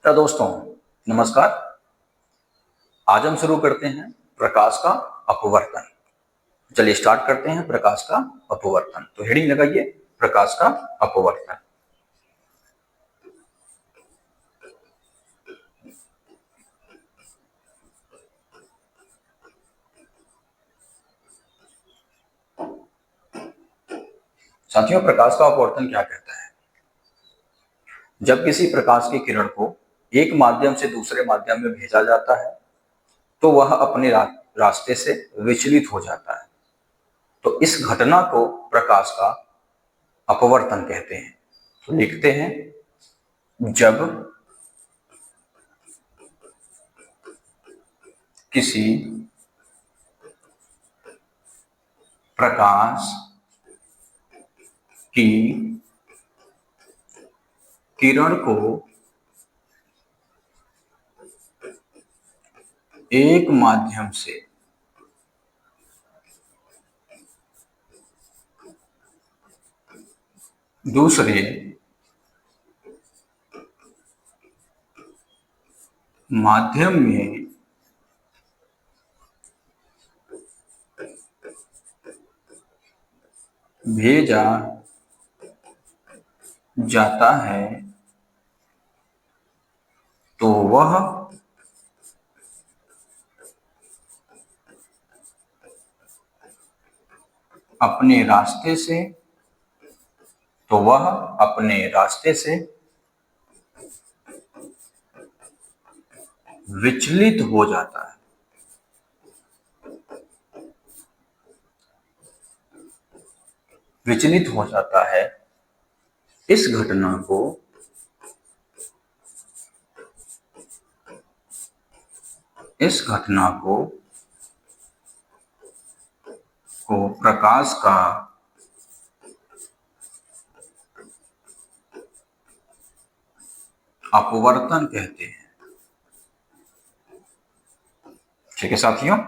तो दोस्तों नमस्कार। आज हम शुरू करते हैं प्रकाश का अपवर्तन। चलिए स्टार्ट करते हैं प्रकाश का अपवर्तन। तो हेडिंग लगाइए प्रकाश का अपवर्तन। साथियों, प्रकाश का अपवर्तन क्या कहता है? जब किसी प्रकाश की किरण को एक माध्यम से दूसरे माध्यम में भेजा जाता है तो वह अपने रास्ते से विचलित हो जाता है। तो इस घटना को प्रकाश का अपवर्तन कहते हैं। तो लिखते हैं, जब किसी प्रकाश की किरण को एक माध्यम से दूसरे माध्यम में भेजा जाता है तो वह अपने रास्ते से विचलित हो जाता है। विचलित हो जाता है। इस घटना को प्रकाश का अपवर्तन कहते हैं। ठीक है साथियों,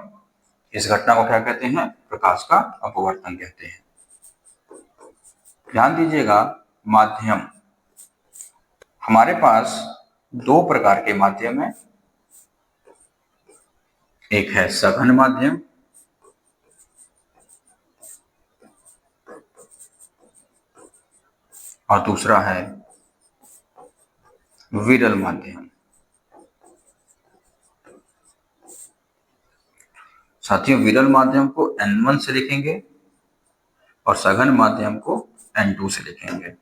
इस घटना को क्या कहते हैं? प्रकाश का अपवर्तन कहते हैं। ध्यान दीजिएगा, माध्यम। हमारे पास दो प्रकार के माध्यम हैं। एक है सघन माध्यम और दूसरा है विरल माध्यम। साथियों, विरल माध्यम को N1 से लिखेंगे और सघन माध्यम को N2 से लिखेंगे।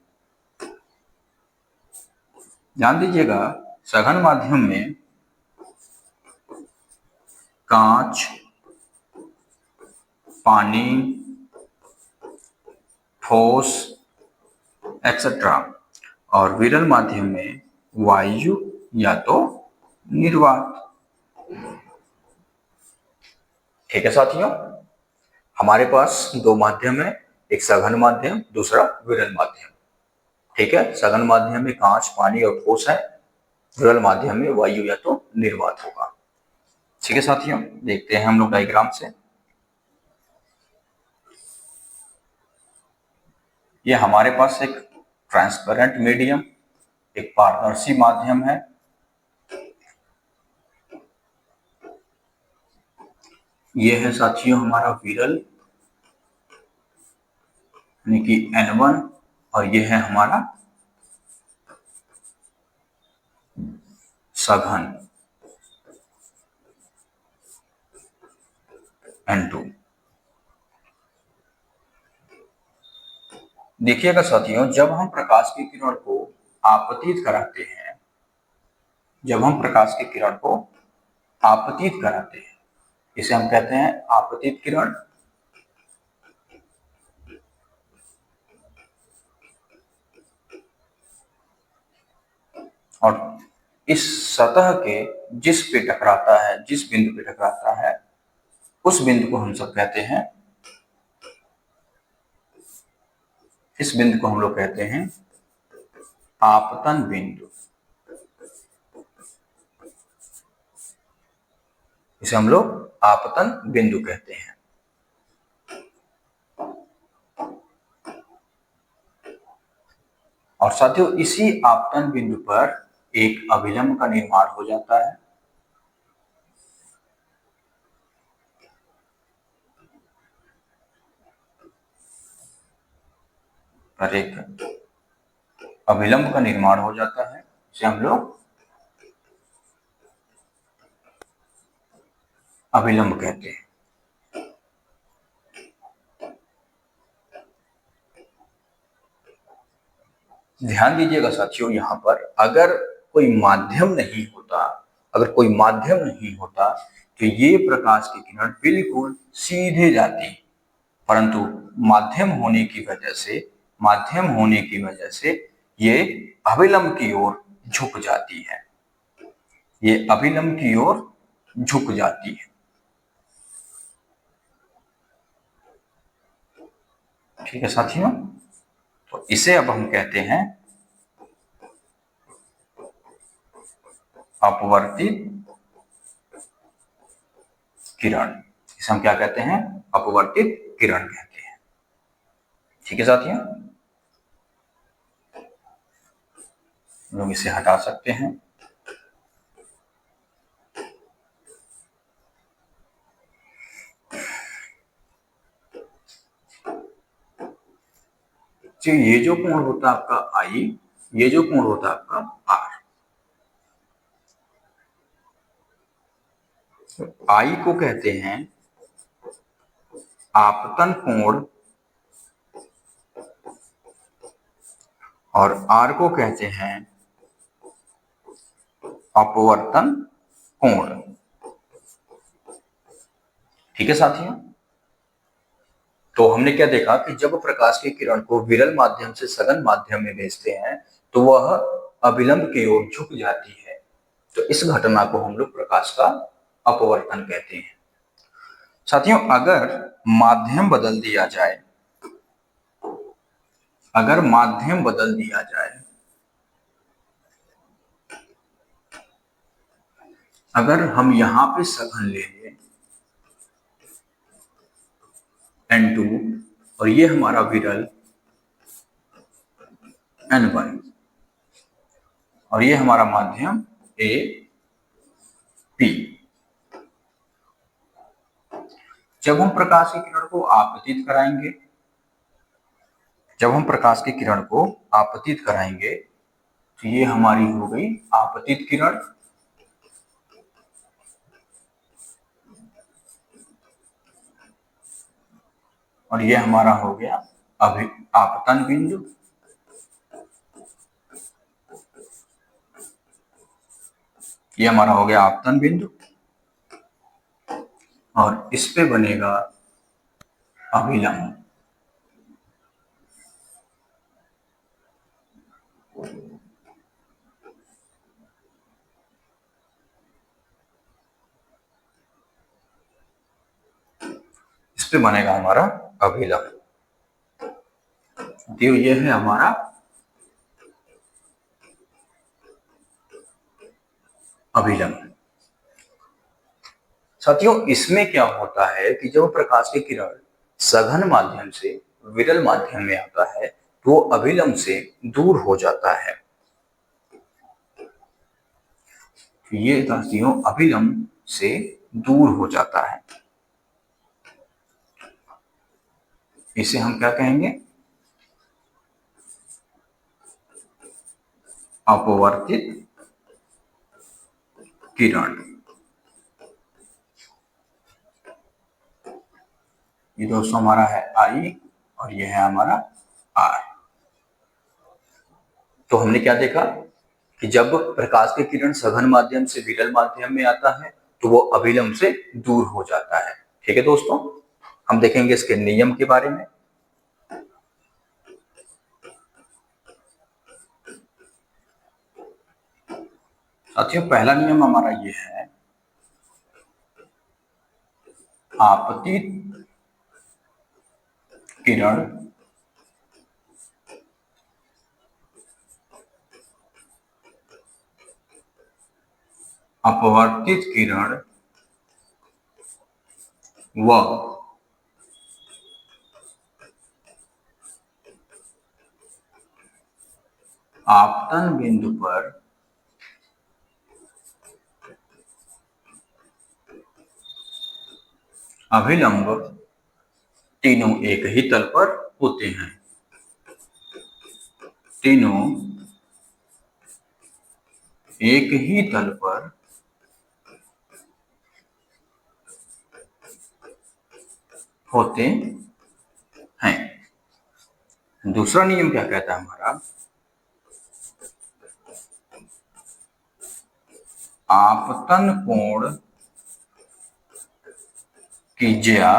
ध्यान दीजिएगा, सघन माध्यम में कांच, पानी, ठोस एक्सेट्रा, और विरल माध्यम में वायु या तो निर्वात। ठीक है साथियों, हमारे पास दो माध्यम है, एक सघन माध्यम, दूसरा विरल माध्यम। ठीक है, सघन माध्यम में कांच, पानी और ठोस है, विरल माध्यम में वायु या तो निर्वात होगा। ठीक है साथियों, देखते हैं हम लोग डायग्राम से। ये हमारे पास एक ट्रांसपेरेंट मीडियम, एक पारदर्शी माध्यम है। ये है साथियों हमारा विरल यानी कि N1, और ये है हमारा सघन N2। देखिएगा साथियों, जब हम प्रकाश की किरण को आपतित कराते हैं, इसे हम कहते हैं आपतित किरण। और इस सतह के जिस बिंदु पे टकराता है उस बिंदु को हम सब कहते हैं, इस बिंदु को हम लोग कहते हैं आपतन बिंदु। इसे हम लोग आपतन बिंदु कहते हैं। और साथियों, इसी आपतन बिंदु पर एक अभिलंब का निर्माण हो जाता है। और एक अभिलंब का निर्माण हो जाता है, इसे हम लोग अभिलंब कहते हैं। ध्यान दीजिएगा साथियों, यहाँ पर अगर कोई माध्यम नहीं होता, तो ये प्रकाश की किरण बिल्कुल सीधे जाती, परंतु माध्यम होने की वजह से ये अभिलंब की ओर झुक जाती है। ठीक है साथियों, तो इसे अब हम कहते हैं अपवर्तित किरण। इसे हम क्या कहते हैं? अपवर्तित किरण कहते हैं। ठीक है साथियों, लोग इसे हटा सकते हैं। ये जो कोण होता है आपका आई, ये जो कोण होता है आपका आर। आई को कहते हैं आपतन कोण और आर को कहते हैं अपवर्तन कोण। ठीक है साथियों, तो हमने क्या देखा कि जब प्रकाश की किरण को विरल माध्यम से सघन माध्यम में भेजते हैं तो वह अभिलंब की ओर झुक जाती है। तो इस घटना को हम लोग प्रकाश का अपवर्तन कहते हैं। साथियों, अगर माध्यम बदल दिया जाए, अगर हम यहां पे सघन ले लें N2 और ये हमारा विरल N1 और ये हमारा माध्यम AP, जब हम प्रकाश की किरण को आपतित कराएंगे, तो ये हमारी हो गई आपतित किरण। और ये हमारा हो गया आपतन बिंदु। ये हमारा हो गया आपतन बिंदु और इस पे बनेगा अभिलंब। इस पे बनेगा हमारा अभिलंब। तो ये है हमारा अभिलंब। साथियों, इसमें क्या होता है कि जब प्रकाश की किरण सघन माध्यम से विरल माध्यम में आता है तो वो अभिलंब से दूर हो जाता है। ये साथियों अभिलंब से दूर हो जाता है। इसे हम क्या कहेंगे? अपवर्तित किरण। ये दोस्तों हमारा है आई और ये है हमारा आर। तो हमने क्या देखा कि जब प्रकाश की किरण सघन माध्यम से विरल माध्यम में आता है तो वो अभिलंब से दूर हो जाता है। ठीक है दोस्तों, हम देखेंगे इसके नियम के बारे में। साथियों, पहला नियम हमारा ये है, आपतित किरण अपवर्तित किरण व आपतन बिंदु पर अभिलंब तीनों एक ही तल पर होते हैं। तीनों एक ही तल पर होते हैं। दूसरा नियम क्या कहता है हमारा, आपतन कोण की ज्या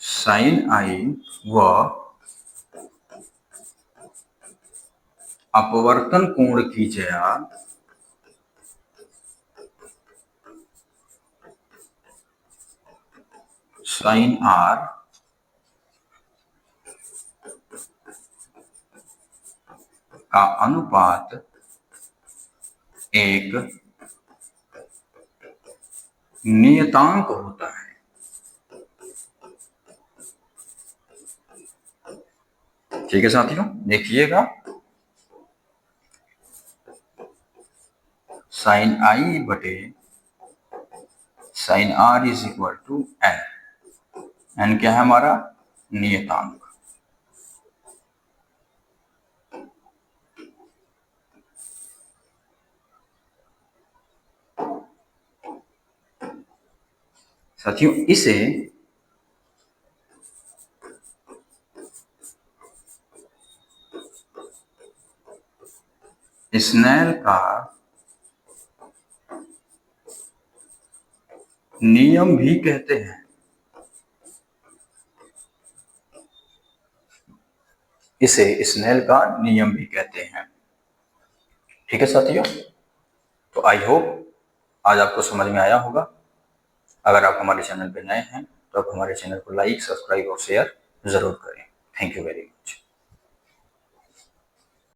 साइन आई व अपवर्तन कोण की ज्या साइन आर का अनुपात एक नियतांक होता है। ठीक है साथियों, देखिएगा, साइन आई बटे sine r is equal to n. N क्या है हमारा, नियतांक। साथियों, इसे स्नेल का नियम भी कहते हैं। इसे स्नेल का नियम भी कहते हैं। ठीक है साथियों, तो आई होप आज आपको समझ में आया होगा। अगर आप हमारे चैनल पर नए हैं तो आप हमारे चैनल को लाइक, सब्सक्राइब और शेयर जरूर करें। Thank you very much.